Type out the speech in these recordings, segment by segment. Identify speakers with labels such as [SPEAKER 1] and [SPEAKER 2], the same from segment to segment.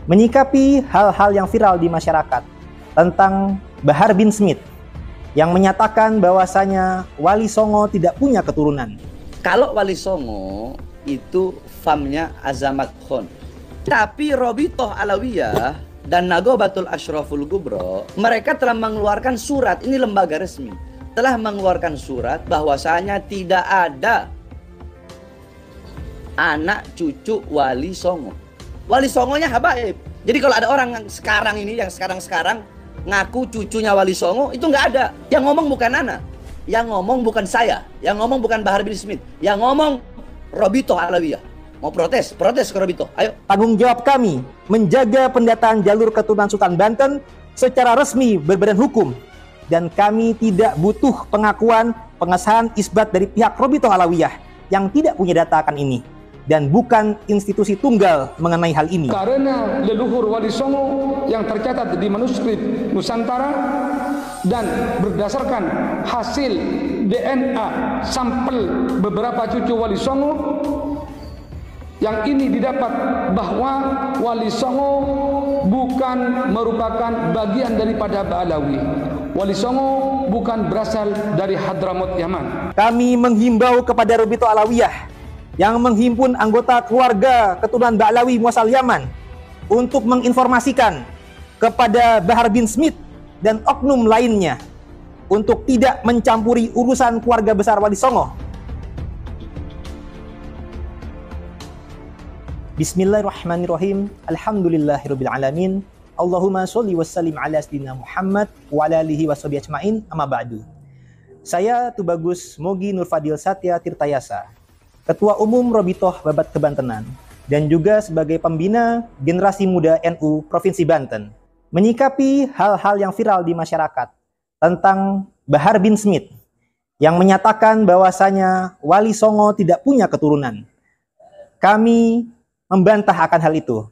[SPEAKER 1] Menyikapi hal-hal yang viral di masyarakat tentang Bahar bin Smith yang menyatakan bahwasanya Wali Songo tidak punya keturunan.
[SPEAKER 2] Kalau Wali Songo itu famnya Azamat Khan, tapi Robitoh Alawiyah dan Nagobatul Ashraful Kubro, mereka telah mengeluarkan surat, ini lembaga resmi, telah mengeluarkan surat bahwasanya tidak ada anak cucu Wali Songo. Wali Songonya habaib. Jadi kalau ada orang yang sekarang ini, yang sekarang ngaku cucunya Wali Songo, itu nggak ada. Yang ngomong bukan anak, yang ngomong bukan saya, yang ngomong bukan Bahar bin Smith, yang ngomong Robitoh Alawiyah. Mau protes ke Robitoh, ayo.
[SPEAKER 1] Tanggung jawab kami menjaga pendataan jalur keturunan Sultan Banten secara resmi berbadan hukum, dan kami tidak butuh pengakuan pengesahan isbat dari pihak Robitoh Alawiyah yang tidak punya data akan ini, dan bukan institusi tunggal mengenai hal ini.
[SPEAKER 3] Karena leluhur Wali Songo yang tercatat di manuskrip Nusantara dan berdasarkan hasil DNA sampel beberapa cucu Wali Songo, yang ini didapat bahwa Wali Songo bukan merupakan bagian daripada Ba'alawi. Wali Songo bukan berasal dari Hadramaut Yaman.
[SPEAKER 1] Kami menghimbau kepada Robitoh Alawiyah yang menghimpun anggota keluarga keturunan Ba'alawi muasal Yaman untuk menginformasikan kepada Bahar bin Smith dan oknum lainnya untuk tidak mencampuri urusan keluarga besar Wali Songo. Bismillahirrahmanirrahim. Alhamdulillahirabbil alamin. Allahumma sholli wassallim ala sayyidina Muhammad wa ala alihi washabihi ajmain. Amma ba'du. Saya Tubagus Mogi Nurfadil Satya Tirtayasa, Ketua Umum Robitoh Babat Kebantenan, dan juga sebagai pembina Generasi Muda NU Provinsi Banten, menyikapi hal-hal yang viral di masyarakat tentang Bahar bin Smith yang menyatakan bahwasanya Wali Songo tidak punya keturunan. Kami membantah akan hal itu.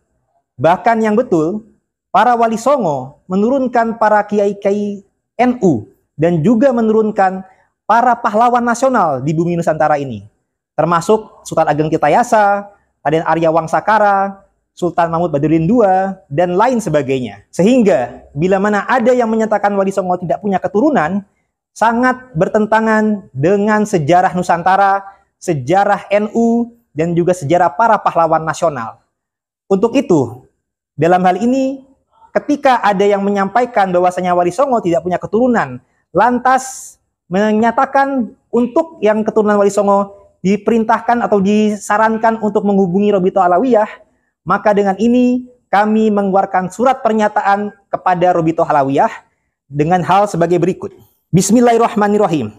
[SPEAKER 1] Bahkan yang betul, para Wali Songo menurunkan para kiai-kiai NU dan juga menurunkan para pahlawan nasional di bumi Nusantara ini, termasuk Sultan Ageng Tirtayasa, Raden Arya Wangsakara, Sultan Mahmud Baduddin II, dan lain sebagainya. Sehingga bila mana ada yang menyatakan Wali Songo tidak punya keturunan, sangat bertentangan dengan sejarah Nusantara, sejarah NU, dan juga sejarah para pahlawan nasional. Untuk itu, dalam hal ini, ketika ada yang menyampaikan bahwasanya Wali Songo tidak punya keturunan, lantas menyatakan untuk yang keturunan Wali Songo diperintahkan atau disarankan untuk menghubungi Robitoh Alawiyah, maka dengan ini kami mengeluarkan surat pernyataan kepada Robitoh Alawiyah dengan hal sebagai berikut. Bismillahirrahmanirrahim.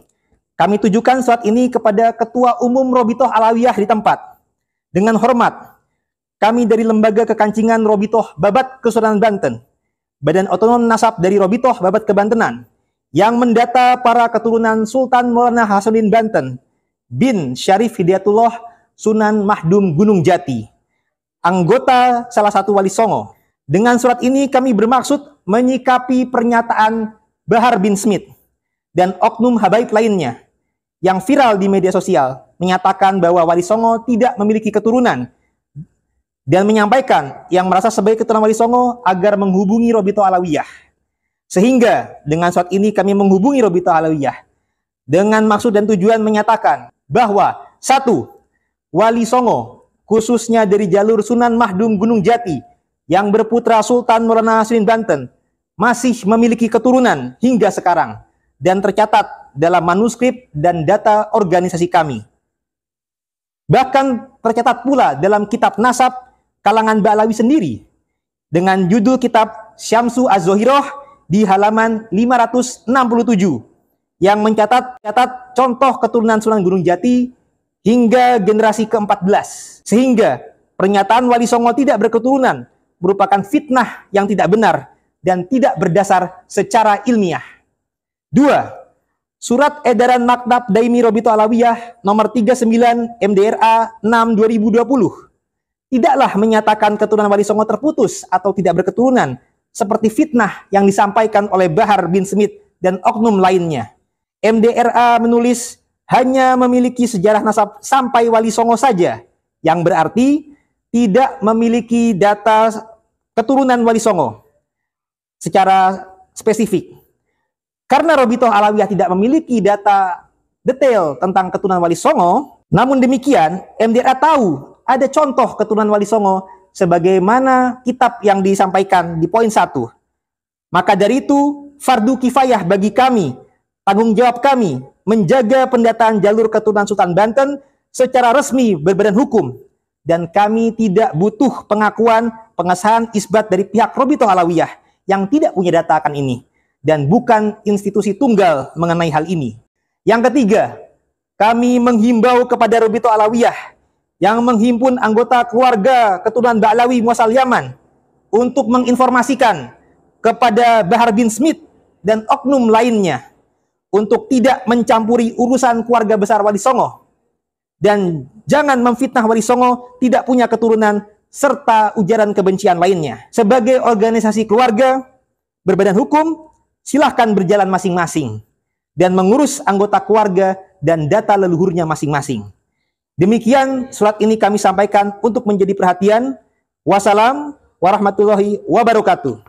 [SPEAKER 1] Kami tujukan surat ini kepada Ketua Umum Robitoh Alawiyah di tempat. Dengan hormat, kami dari Lembaga Kekancingan Robitoh Babat Kesultanan Banten, Badan Otonom Nasab dari Robitoh Babat Kebantenan, yang mendata para keturunan Sultan Maulana Hasanuddin Banten bin Syarif Hidayatullah Sunan Mahdum Gunung Jati, anggota salah satu Wali Songo. Dengan surat ini kami bermaksud menyikapi pernyataan Bahar bin Smith dan oknum habaib lainnya yang viral di media sosial menyatakan bahwa Wali Songo tidak memiliki keturunan, dan menyampaikan yang merasa sebagai keturunan Wali Songo agar menghubungi Robitoh Alawiyah. Sehingga dengan surat ini kami menghubungi Robitoh Alawiyah dengan maksud dan tujuan menyatakan bahwa 1. Wali Songo khususnya dari jalur Sunan Mahdum Gunung Jati yang berputra Sultan Maulana Hasanuddin Banten masih memiliki keturunan hingga sekarang dan tercatat dalam manuskrip dan data organisasi kami. Bahkan tercatat pula dalam kitab nasab kalangan Ba'alawi sendiri dengan judul kitab Syamsu Az-Zohiroh di halaman 567 yang mencatat contoh keturunan Sunan Gunung Jati hingga generasi ke-14. Sehingga pernyataan Wali Songo tidak berketurunan merupakan fitnah yang tidak benar dan tidak berdasar secara ilmiah. 2. Surat Edaran Maktab Daimi Robitoh Alawiyah nomor 39 MDRA 6/2020 tidaklah menyatakan keturunan Wali Songo terputus atau tidak berketurunan seperti fitnah yang disampaikan oleh Bahar bin Smith dan oknum lainnya. MDRA menulis hanya memiliki sejarah nasab sampai Wali Songo saja, yang berarti tidak memiliki data keturunan Wali Songo secara spesifik. Karena Robitoh Alawiyah tidak memiliki data detail tentang keturunan Wali Songo, namun demikian MDRA tahu ada contoh keturunan Wali Songo sebagaimana kitab yang disampaikan di poin 1. Maka dari itu, fardu kifayah bagi kami, tanggung jawab kami, menjaga pendataan jalur keturunan Sultan Banten secara resmi berbadan hukum. Dan kami tidak butuh pengakuan, pengesahan isbat dari pihak Robitoh Alawiyah yang tidak punya data akan ini. Dan bukan institusi tunggal mengenai hal ini. Yang ketiga, kami menghimbau kepada Robitoh Alawiyah yang menghimpun anggota keluarga keturunan Ba'lawi muasal Yaman untuk menginformasikan kepada Bahar bin Smith dan oknum lainnya untuk tidak mencampuri urusan keluarga besar Wali Songo dan jangan memfitnah Wali Songo tidak punya keturunan serta ujaran kebencian lainnya. Sebagai organisasi keluarga berbadan hukum, silahkan berjalan masing-masing dan mengurus anggota keluarga dan data leluhurnya masing-masing. Demikian surat ini kami sampaikan untuk menjadi perhatian. Wassalam warahmatullahi wabarakatuh.